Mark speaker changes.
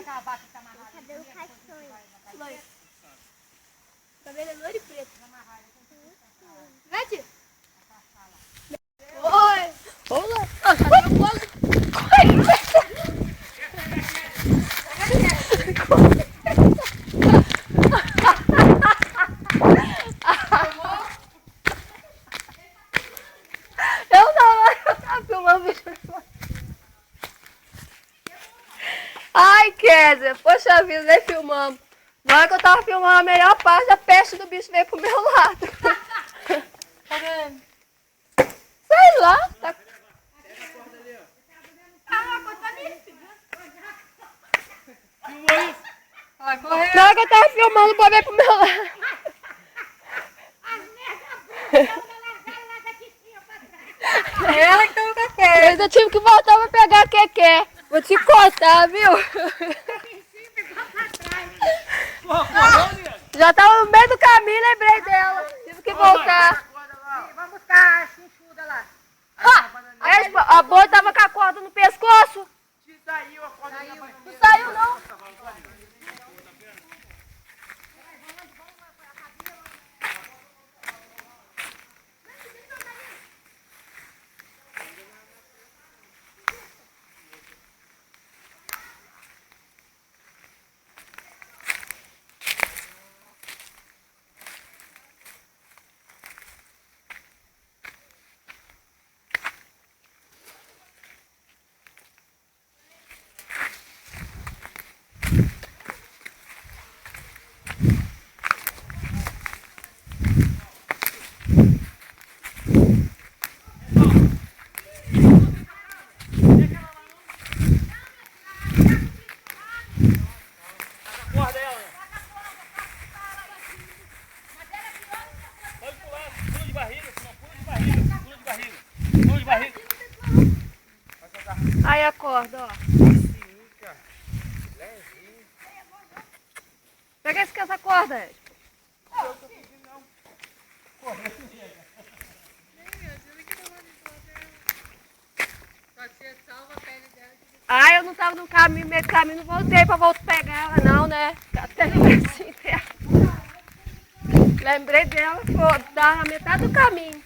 Speaker 1: Cabelo castanho. Loiro. Cabelo é loiro e preto. Vai, tio. Oi. Olá. Cadê o bolo? Eu tava filmando. Ai, Kézia, poxa vida, nem filmamos. Na hora que eu tava filmando a melhor parte, a peste do bicho veio pro meu lado. Tá vendo? Sei lá. Tá... Na hora que eu tava filmando, o boi veio pro meu lado.
Speaker 2: Ela que tá no café.
Speaker 1: Eu ainda tive que voltar pra pegar a Keké. Vou te cortar, viu? Já tava no meio do caminho, lembrei dela. Tive que voltar.
Speaker 2: Vamos buscar a chinchuda lá.
Speaker 1: A boi tava com a corda no pescoço.
Speaker 2: Saiu a corda.
Speaker 1: Não saiu, não. Aí a corda, ó. Pega essa corda, Ed. Ah, eu não tava no caminho, meio do caminho, não voltei pra voltar pegar ela não, né? Até assim, lembrei dela, pô, tava na metade do caminho.